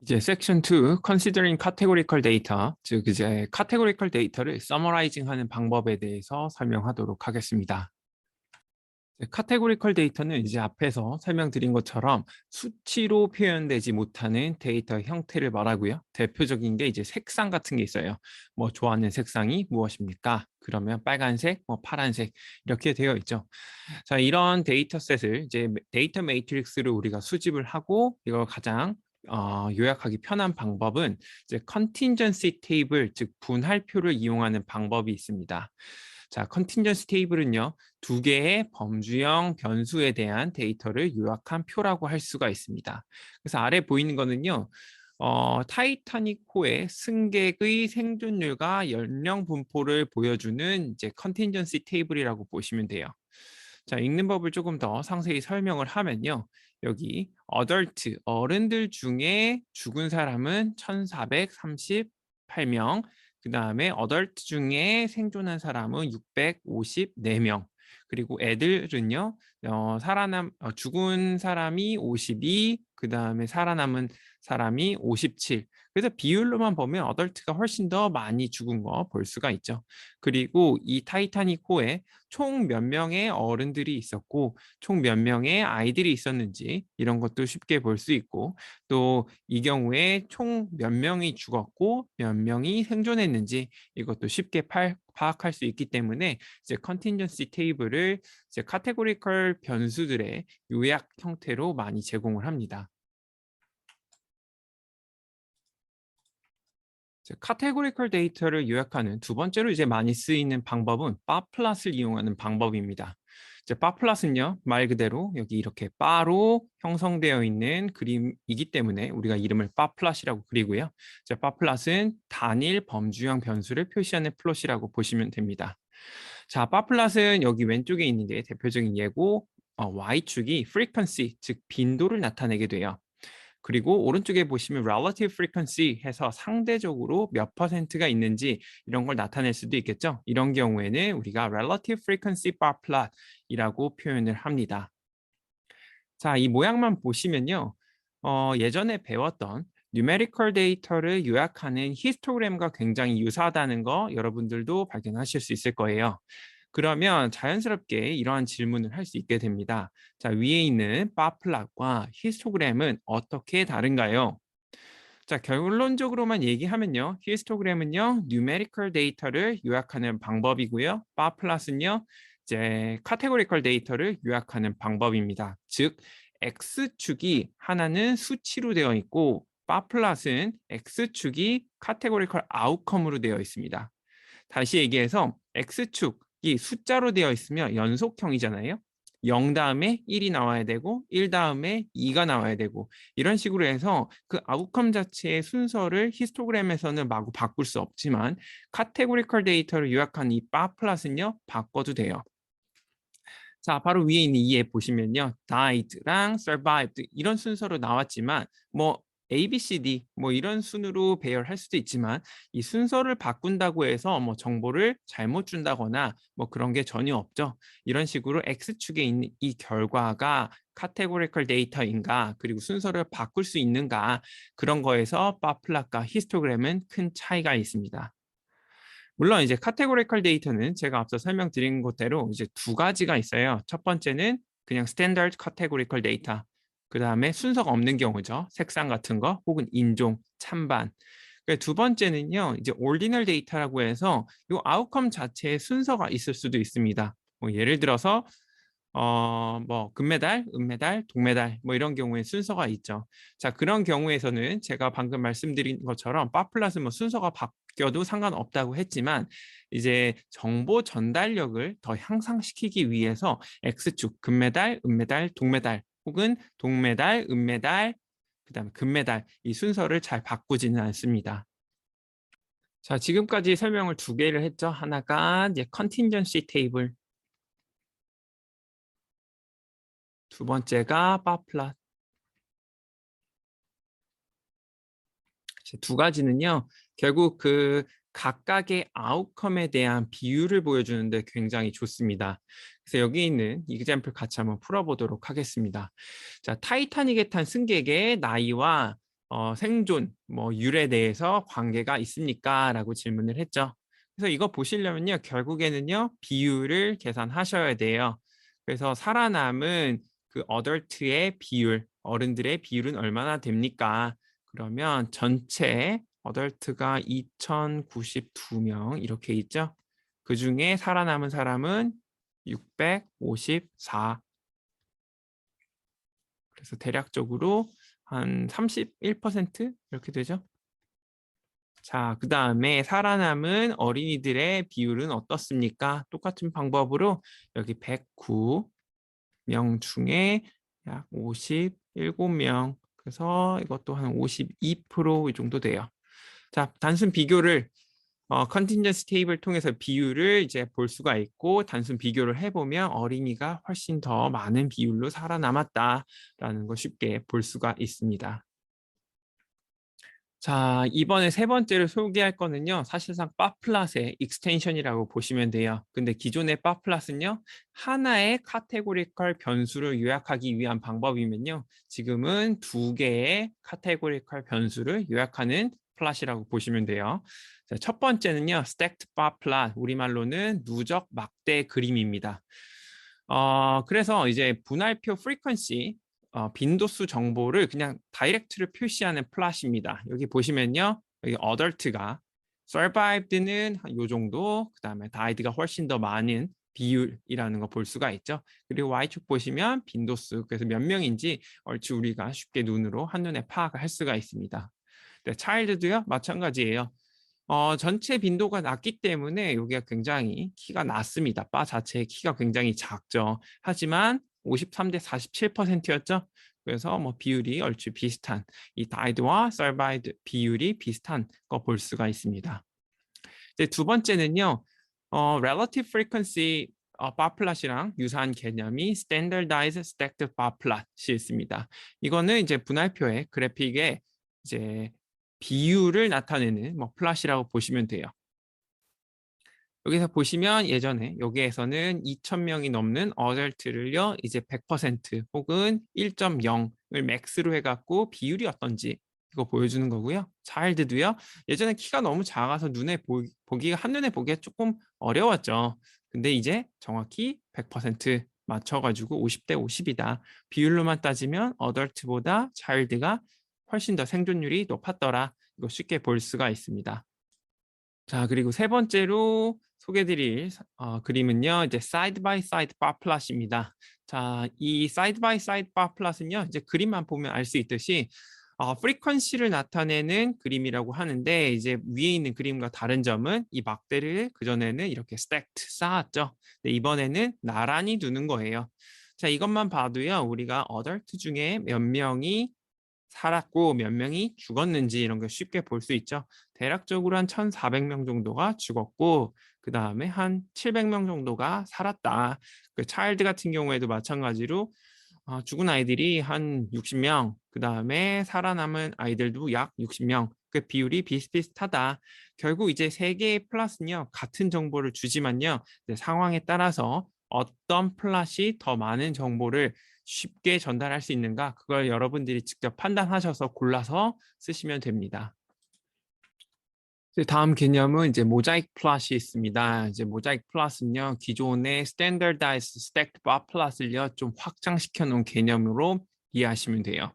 이제 섹션 2, Considering Categorical Data, 즉 이제 Categorical Data를 Summarizing하는 방법에 대해서 설명하도록 하겠습니다. Categorical Data는 이제 앞에서 설명드린 것처럼 수치로 표현되지 못하는 데이터 형태를 말하고요. 대표적인 게 이제 색상 같은 게 있어요. 뭐 좋아하는 색상이 무엇입니까? 그러면 빨간색, 뭐 파란색 이렇게 되어 있죠. 자, 이런 데이터셋을 이제 데이터 매트릭스를 우리가 수집을 하고 이걸 가장 요약하기 편한 방법은 이제 컨틴전시 테이블, 즉 분할표를 이용하는 방법이 있습니다. 자, 컨틴전시 테이블은요, 두 개의 범주형 변수에 대한 데이터를 요약한 표라고 할 수가 있습니다. 그래서 아래 보이는 거는요, 타이타닉호의 승객의 생존율과 연령 분포를 보여주는 이제 컨틴전시 테이블이라고 보시면 돼요. 자, 읽는 법을 조금 더 상세히 설명을 하면요. 여기 어덜트, 어른들 중에 죽은 사람은 1438명, 그 다음에 어덜트 중에 생존한 사람은 654명, 그리고 애들은요, 죽은 사람이 52, 그 다음에 살아남은 사람이 57. 그래서 비율로만 보면 어덜트가 훨씬 더 많이 죽은 거 볼 수가 있죠. 그리고 이 타이타닉호에 총 몇 명의 어른들이 있었고 총 몇 명의 아이들이 있었는지 이런 것도 쉽게 볼 수 있고, 또 이 경우에 총 몇 명이 죽었고 몇 명이 생존했는지 이것도 쉽게 파악할 수 있기 때문에 이제 컨틴전시 테이블을 이제 카테고리컬 변수들의 요약 형태로 많이 제공을 합니다. 카테고리컬 데이터를 요약하는 두 번째로 이제 많이 쓰이는 방법은 바플롯을 이용하는 방법입니다. 이제 바플롯은요, 말 그대로 여기 이렇게 바로 형성되어 있는 그림이기 때문에 우리가 이름을 바플롯이라고 그리고요. 이제 바플롯은 단일 범주형 변수를 표시하는 플롯이라고 보시면 됩니다. 자, 바플롯은 여기 왼쪽에 있는 게 대표적인 예고, Y축이 frequency, 즉 빈도를 나타내게 돼요. 그리고 오른쪽에 보시면 relative frequency 해서 상대적으로 몇 퍼센트가 있는지 이런 걸 나타낼 수도 있겠죠. 이런 경우에는 우리가 relative frequency bar plot이라고 표현을 합니다. 자, 이 모양만 보시면요. 예전에 배웠던 numerical 데이터를 요약하는 히스토그램과 굉장히 유사하다는 거 여러분들도 발견하실 수 있을 거예요. 그러면 자연스럽게 이러한 질문을 할 수 있게 됩니다. 자, 위에 있는 바플롯과 히스토그램은 어떻게 다른가요? 자, 결론적으로만 얘기하면요. 히스토그램은요, numerical 데이터를 요약하는 방법이고요. 바플롯은요, 이제 카테고리컬 데이터를 요약하는 방법입니다. 즉, X축이 하나는 수치로 되어 있고 바플롯은 X축이 카테고리컬 아웃컴으로 되어 있습니다. 다시 얘기해서 X축이 숫자로 되어 있으면 연속형이잖아요. 0 다음에 1이 나와야 되고 1 다음에 2가 나와야 되고 이런 식으로 해서 그 아웃컴 자체의 순서를 히스토그램에서는 마구 바꿀 수 없지만 카테고리컬 데이터를 요약한 이 바플롯은요 바꿔도 돼요. 자, 바로 위에 있는 이에 보시면요. died랑 survived 이런 순서로 나왔지만 뭐 A, B, C, D 뭐 이런 순으로 배열할 수도 있지만 이 순서를 바꾼다고 해서 뭐 정보를 잘못 준다거나 뭐 그런 게 전혀 없죠. 이런 식으로 X축에 있는 이 결과가 카테고리컬 데이터인가 그리고 순서를 바꿀 수 있는가 그런 거에서 바플롯과 히스토그램은 큰 차이가 있습니다. 물론 이제 카테고리컬 데이터는 제가 앞서 설명드린 것대로 이제 두 가지가 있어요. 첫 번째는 그냥 스탠다드 카테고리컬 데이터. 그 다음에 순서가 없는 경우죠. 색상 같은 거 혹은 인종, 찬반. 두 번째는요. 이제 ordinal 데이터라고 해서 이 아웃컴 자체에 순서가 있을 수도 있습니다. 뭐 예를 들어서 뭐 금메달, 은메달, 동메달 뭐 이런 경우에 순서가 있죠. 자, 그런 경우에서는 제가 방금 말씀드린 것처럼 바플롯은 뭐 순서가 바뀌어도 상관없다고 했지만 이제 정보 전달력을 더 향상시키기 위해서 X축 금메달, 은메달, 동메달 혹은 동메달, 은메달, 그다음에 금메달 이 순서를 잘 바꾸지는 않습니다. 자, 지금까지 설명을 두 개를 했죠. 하나가 이제 컨틴전시 테이블, 두 번째가 바플롯. 두 가지는요, 결국 그 각각의 아웃컴에 대한 비율을 보여주는데 굉장히 좋습니다. 그래서 여기 있는 이그젬플 같이 한번 풀어보도록 하겠습니다. 자, 타이타닉에 탄 승객의 나이와 생존, 뭐 율에 대해서 관계가 있습니까? 라고 질문을 했죠. 그래서 이거 보시려면요. 결국에는요. 비율을 계산하셔야 돼요. 그래서 살아남은 그 어덜트의 비율, 어른들의 비율은 얼마나 됩니까? 그러면 전체 어덜트가 2092명 이렇게 있죠. 그중에 살아남은 사람은 654. 그래서 대략적으로 한 31% 이렇게 되죠. 자, 그다음에 살아남은 어린이들의 비율은 어떻습니까? 똑같은 방법으로 여기 109명 중에 약 57명. 그래서 이것도 한 52%이 정도 돼요. 자, 단순 비교를 컨틴전시 테이블 통해서 비율을 이제 볼 수가 있고 단순 비교를 해보면 어린이가 훨씬 더 많은 비율로 살아남았다라는 거 쉽게 볼 수가 있습니다. 자, 이번에 세 번째로 소개할 거는요. 사실상 빠플랫의 익스텐션이라고 보시면 돼요. 근데 기존의 빠플랫은요. 하나의 카테고리컬 변수를 요약하기 위한 방법이면요. 지금은 두 개의 카테고리컬 변수를 요약하는 플랫이라고 보시면 돼요. 자, 첫 번째는요. stacked bar plot, 우리말로는 누적 막대 그림입니다. 그래서 이제 분할표 frequency, 빈도수 정보를 그냥 다이렉트로 표시하는 플랫입니다. 여기 보시면요. 여기 adult가 survived는 요 정도, 그 다음에 died가 훨씬 더 많은 비율이라는 거 볼 수가 있죠. 그리고 Y축 보시면 빈도수, 그래서 몇 명인지 얼추 우리가 쉽게 눈으로 한눈에 파악을 할 수가 있습니다. 네, child도요, 마찬가지예요. 전체 빈도가 낮기 때문에 여기가 굉장히 키가 낮습니다. 바 자체의 키가 굉장히 작죠. 하지만 53대 47%였죠. 그래서 뭐 비율이 얼추 비슷한 이 died와 survived 비율이 비슷한 거 볼 수가 있습니다. 이제 두 번째는요. relative frequency bar plot이랑 유사한 개념이 standardized stacked bar plot이 있습니다. 이거는 이제 분할표의 그래픽에 이제 비율을 나타내는 뭐 플롯이라고 보시면 돼요. 여기서 보시면 예전에 여기에서는 2,000명이 넘는 어덜트를요 이제 100% 혹은 1.0을 맥스로 해갖고 비율이 어떤지 이거 보여주는 거고요. 차일드도요. 예전에 키가 너무 작아서 보기가 한눈에 보기가 조금 어려웠죠. 근데 이제 정확히 100% 맞춰가지고 50대 50이다. 비율로만 따지면 어덜트보다 차일드가 훨씬 더 생존율이 높았더라. 이거 쉽게 볼 수가 있습니다. 자, 그리고 세 번째로 소개드릴 그림은요. 이제 사이드 바이 사이드 바 플롯입니다. 자, 이 사이드 바이 사이드 바 플롯은요. 이제 그림만 보면 알 수 있듯이 프리퀀시를 나타내는 그림이라고 하는데 이제 위에 있는 그림과 다른 점은 이 막대를 그전에는 이렇게 스택트 쌓았죠. 근데 이번에는 나란히 두는 거예요. 자, 이것만 봐도요. 우리가 어덜트 중에 몇 명이 살았고 몇 명이 죽었는지 이런 걸 쉽게 볼 수 있죠. 대략적으로 한 1,400명 정도가 죽었고 그 다음에 한 700명 정도가 살았다. 그 차일드 같은 경우에도 마찬가지로 죽은 아이들이 한 60명, 그 다음에 살아남은 아이들도 약 60명. 그 비율이 비슷비슷하다. 결국 이제 세 개의 플러스는요 같은 정보를 주지만요 상황에 따라서 어떤 플랫이 더 많은 정보를 쉽게 전달할 수 있는가 그걸 여러분들이 직접 판단하셔서 골라서 쓰시면 됩니다. 다음 개념은 이제 모자이크 플롯이 있습니다. 이제 모자이크 플롯은요 기존의 standardized stacked bar 플롯을요 좀 확장시켜 놓은 개념으로 이해하시면 돼요.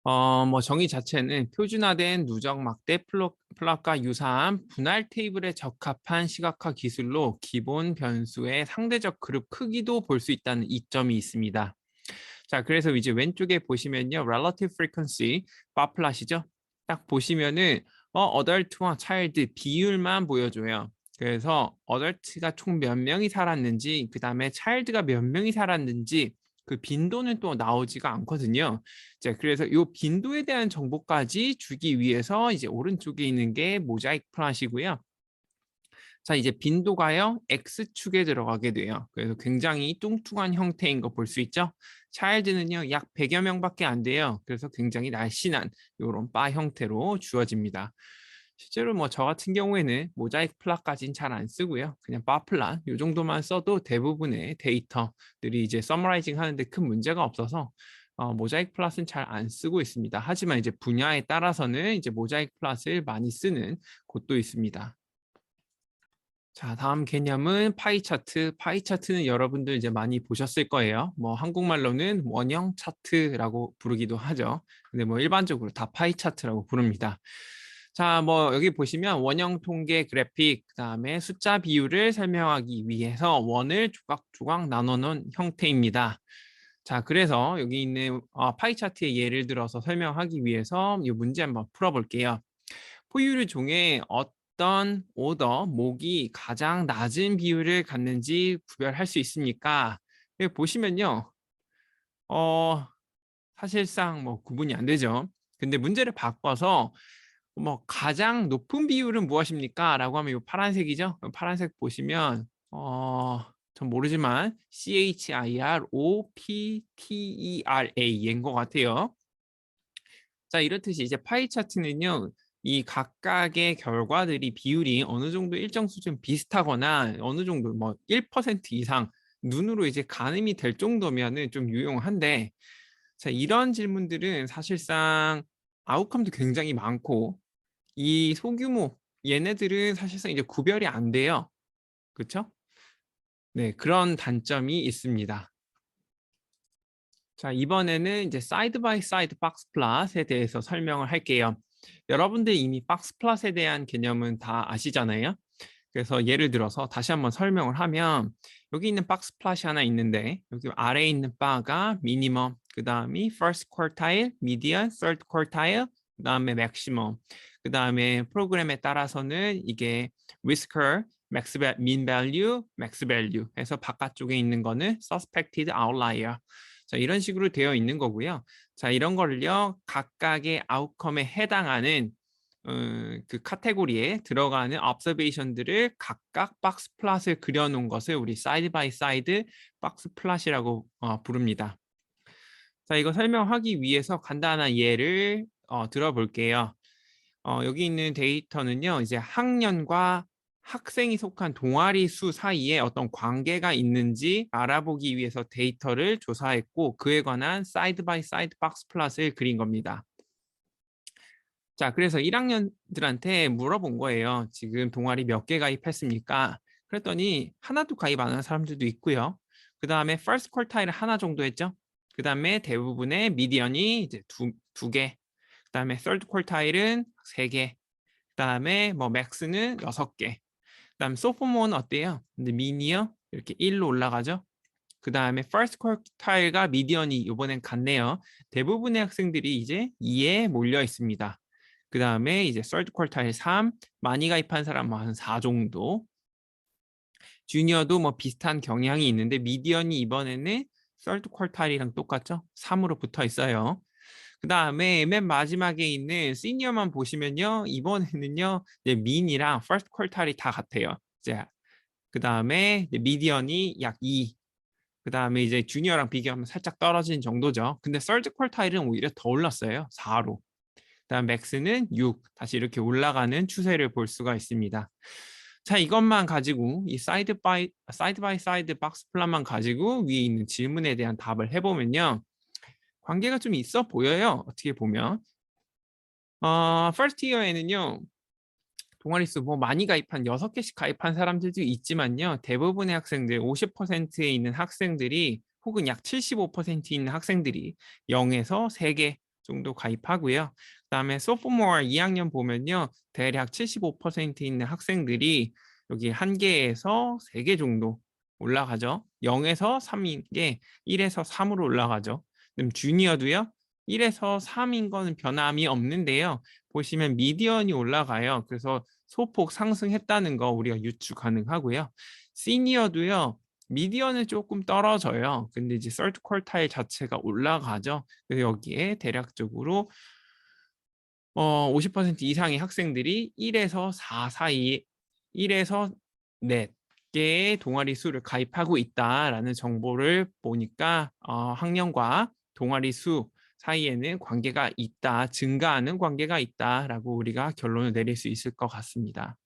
뭐 정의 자체는 표준화된 누적 막대 플롯과 유사한 분할 테이블에 적합한 시각화 기술로 기본 변수의 상대적 그룹 크기도 볼 수 있다는 이점이 있습니다. 자, 그래서 이제 왼쪽에 보시면요. relative frequency 바 플롯이죠. 딱 보시면은 어덜트와 차일드 비율만 보여줘요. 그래서 어덜트가 총 몇 명이 살았는지, 그 다음에 차일드가 몇 명이 살았는지 그 빈도는 또 나오지가 않거든요. 자, 그래서 이 빈도에 대한 정보까지 주기 위해서 이제 오른쪽에 있는 게 모자이크 플롯이고요. 자, 이제 빈도가요, X축에 들어가게 돼요. 그래서 굉장히 뚱뚱한 형태인 거 볼 수 있죠? 차일드는요, 약 100여 명밖에 안 돼요. 그래서 굉장히 날씬한 이런 바 형태로 주어집니다. 실제로 뭐 저 같은 경우에는 모자이크 플랫까지는 잘 안 쓰고요. 그냥 바 플랫 이 정도만 써도 대부분의 데이터들이 이제 서머라이징 하는데 큰 문제가 없어서 모자이크 플러스는 잘 안 쓰고 있습니다. 하지만 이제 분야에 따라서는 이제 모자이크 플러스를 많이 쓰는 곳도 있습니다. 자, 다음 개념은 파이 차트. 파이 차트는 여러분들 이제 많이 보셨을 거예요. 뭐 한국말로는 원형 차트라고 부르기도 하죠. 근데 뭐 일반적으로 다 파이 차트라고 부릅니다. 자, 뭐 여기 보시면 원형 통계 그래픽, 그다음에 숫자 비율을 설명하기 위해서 원을 조각조각 나눠 놓은 형태입니다. 자, 그래서 여기 있는 파이 차트의 예를 들어서 설명하기 위해서 이 문제 한번 풀어볼게요. 포유류 중에 어떤 오더, 목이 가장 낮은 비율을 갖는지 구별할 수 있습니까? 여기 보시면요. 어, 사실상 뭐 구분이 안 되죠. 근데 문제를 바꿔서 뭐 가장 높은 비율은 무엇입니까? 라고 하면 이 파란색이죠. 파란색 보시면 전 모르지만 CHIROPTERA인 것 같아요. 자, 이렇듯이 이제 파이 차트는요. 이 각각의 결과들이 비율이 어느 정도 일정 수준 비슷하거나 어느 정도 뭐 1% 이상 눈으로 이제 가늠이 될 정도면은 좀 유용한데, 자, 이런 질문들은 사실상 아웃컴도 굉장히 많고 이 소규모 얘네들은 사실상 이제 구별이 안 돼요. 그렇죠? 네, 그런 단점이 있습니다. 자, 이번에는 이제 사이드 바이 사이드 박스 플롯에 대해서 설명을 할게요. 여러분들 이미 박스 플롯에 대한 개념은 다 아시잖아요. 그래서 예를 들어서 다시 한번 설명을 하면 여기 있는 박스 플롯이 하나 있는데 여기 아래에 있는 바가 미니멈, 그 다음이 first quartile, median, third quartile, 그 다음에 maximum, 그 다음에 프로그램에 따라서는 이게 whisker, mean value, max value 해서 바깥쪽에 있는 거는 suspected outlier. 자, 이런 식으로 되어 있는 거고요. 자, 이런 거를요 각각의 아웃컴에 해당하는 그 카테고리에 들어가는 observation들을 각각 박스 플롯을 그려놓은 것을 우리 사이드 바이 사이드 박스 플롯이라고 부릅니다. 자, 이거 설명하기 위해서 간단한 예를 들어볼게요. 여기 있는 데이터는요, 이제 학년과 학생이 속한 동아리 수 사이에 어떤 관계가 있는지 알아보기 위해서 데이터를 조사했고 그에 관한 사이드 바이 사이드 박스 플롯을 그린 겁니다. 자, 그래서 1학년들한테 물어본 거예요. 지금 동아리 몇 개 가입했습니까? 그랬더니 하나도 가입 안 한 사람들도 있고요. 그 다음에 first quartile 하나 정도 했죠. 그 다음에 대부분의 미디언이 이제 두 개. 그 다음에 third quartile은 세 개. 그 다음에 뭐 max는 6개. 그 다음 sophomore는 어때요? 근데 미니어 이렇게 1로 올라가죠. 그 다음에 first quartile가 미디언이 이번엔 같네요. 대부분의 학생들이 이제 2에 몰려 있습니다. 그 다음에 이제 third quartile 3, 많이 가입한 사람 한 4 정도. 주니어도 뭐 비슷한 경향이 있는데 미디언이 이번에는 third quartile이랑 똑같죠? 3으로 붙어 있어요. 그 다음에 맨 마지막에 있는 시니어만 보시면요. 이번에는요. 이제 민이랑 first quartile이 다 같아요. 이제 그 다음에 미디언이 약 2. 그 다음에 이제 주니어랑 비교하면 살짝 떨어진 정도죠. 근데 third quartile은 오히려 더 올랐어요. 4로. 그다음 맥스는 6. 다시 이렇게 올라가는 추세를 볼 수가 있습니다. 자, 이것만 가지고 이 사이드 바이 사이드 박스 플랫만 가지고 위에 있는 질문에 대한 답을 해보면요. 관계가 좀 있어 보여요. 어떻게 보면. first year에는요. 동아리 수 뭐 많이 가입한 6개씩 가입한 사람들도 있지만요. 대부분의 학생들 50%에 있는 학생들이 혹은 약 75% 있는 학생들이 0에서 3개 정도 가입하고요. 그다음에 sophomore 2학년 보면요. 대략 75% 있는 학생들이 여기 1개에서 3개 정도 올라가죠. 0에서 3인 게 1에서 3으로 올라가죠. 그럼 주니어도요. 1에서 3인 거는 변함이 없는데요. 보시면 미디언이 올라가요. 그래서 소폭 상승했다는 거 우리가 유추 가능하고요. 시니어도요. 미디언은 조금 떨어져요. 근데 이제 third quartile 자체가 올라가죠. 그래서 여기에 대략적으로 50% 이상의 학생들이 1에서 4 사이 1에서 4개의 동아리 수를 가입하고 있다라는 정보를 보니까 학년과 동아리 수 사이에는 관계가 있다, 증가하는 관계가 있다라고 우리가 결론을 내릴 수 있을 것 같습니다.